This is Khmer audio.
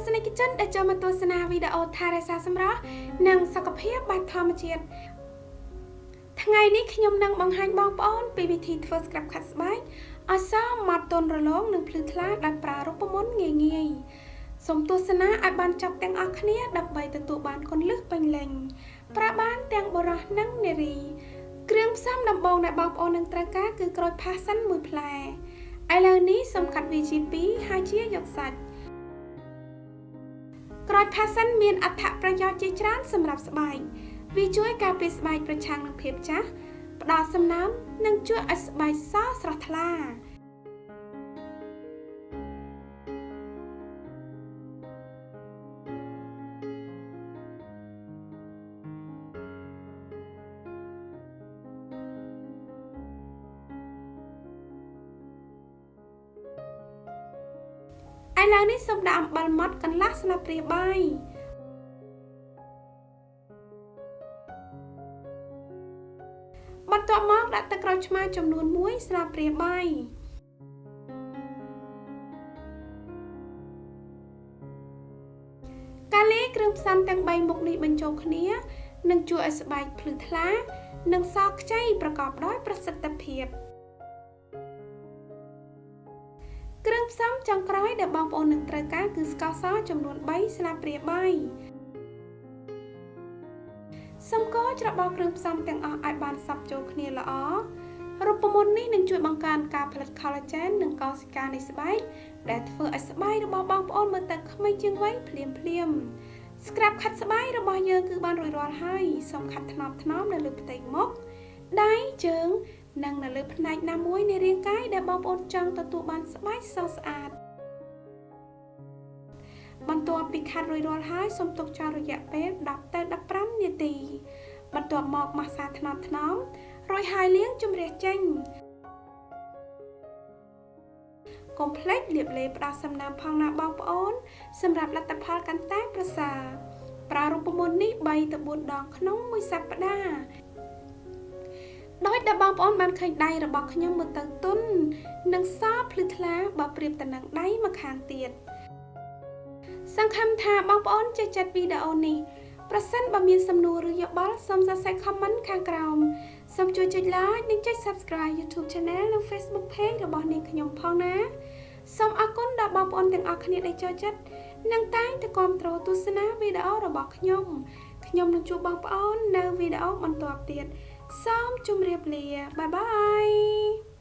សនិកជនដែលចូលមកទស្សនាវីដេអូថែរក្សាសម្រស់និងសុខភាពបែបធម្មជាតិថ្ងៃនេះខ្ញុំនឹងបង្ហាញបងប្អូនពីវិធីធ្វើ scrub ខាត់ស្បែកឲ្យសមមាត់ទន់រលោងនិងភ្លឺថ្លាដោយប្រើរូបមន្តងាយៗសូមទស្សនាឲ្យបានចប់ទាំងអស់គ្នាដើម្បីទទួលបានគន្លឹះពេញលេញប្រើបានទាំងបុរសនិងនារីគ្រឿងផ្សំដំបូងដែលបងប្អូននឹងត្រូវការគឺក្រូចផាសសិន1ផ្លែឥឡូវនេះសូមកាត់វាជា2ហើយជាយកសាច់ក្រូចផាសសិនមានអត្ថប្រយោជន៍ជាច្រើនសម្រាប់ស្បែកវាជួយការពារស្បែកប្រឆាំងនឹងភាពចាស់ផ្ដល់សំណើមនិងជួយឲ្យស្បែកសស្រស់ថ្លាឥឡូវនេះសូមដាក់អំបិលម៉ដ្ឋកន្លះស្លាបព្រាបាយបន្ទាប់មកដាក់ទឹកក្រូចឆ្មាចំនួន1ស្លាបព្រាបាយការលាយគ្រឿងផ្សំទាំង3មុខនេះបញ្ចូលគ្នានឹងជួយឲ្យស្បែកភ្លឺថ្លានិងសខ្ចីប្រកបដោយប្រសិទ្ធភាពគ្រឿងផ្សំចុងក្រោយដែលបងប្អូននឹងត្រូវការគឺស្ករសចំនួន3ស្លាបព្រាបាយសូមកូរច្របល់គ្រឿងផ្សំទាំងអស់ឲ្យបានសព្វចូលគ្នាល្អរូបមន្តនេះនឹងជួយបង្កើនការផលិត collagen និងកោសិកានៃស្បែកដែលធ្វើឲ្យស្បែករបស់បងប្អូនមើលទៅក្មេងជាងវ័យភ្លាម scrub ខាត់ស្បែករបស់យើងគឺបានរួចរាល់ហើយសូមខាត់ថ្នមៗនៅលើផ្ទៃមុខដៃជើងនិងនៅលើផ្នែកណាមួយនៃរាងកាយដែលបងប្អូនចង់ទទួលបានស្បែកស្រស់ស្អាតបន្ទាប់ពីខាត់រួចរាល់ហើយសូមទុកចោលរយៈពេល10ទៅ15នាទីបន្ទាប់មកម៉ាស្សាថ្នមៗរួចហើយលាងជម្រះចេញកុំភ្លេចលាបឡេផ្ដល់សំណើមផងណាបងប្អូនសម្រាប់លទ្ធផលកាន់តែប្រសើរប្រើរូបមន្តនេះ3ទៅ4ដងក្នុងមួយសប្តាហ៍ដោយដែលបងប្អូនបានឃើញដៃរបស់ខ្ញុំមើលទៅទន់និងសភ្លឺថ្លាបើប្រៀបទៅនឹងដៃម្ខាងទៀតសង្ឃឹមថាបងប្អូនចេះចិត្តវីដេអូនេះប្រសិនបើមានសំណួរឬយោបល់សូមសរសេរ comment ខាងក្រោមសូមជួយចុច like និងចុច subscribe YouTube Channel និង Facebook Page របស់នាងខ្ញុំផងណាសូមអរគុណដល់បងប្អូនទាំងអស់គ្នាដែលចូលចិត្តនិងតែងតែគាំទ្រទស្សនាវីដេអូរបស់ខ្ញុំនឹងជួបបងប្អូននៅវីដេអូបន្ទាប់ទៀតសូមជម្រាបលាបាយបាយ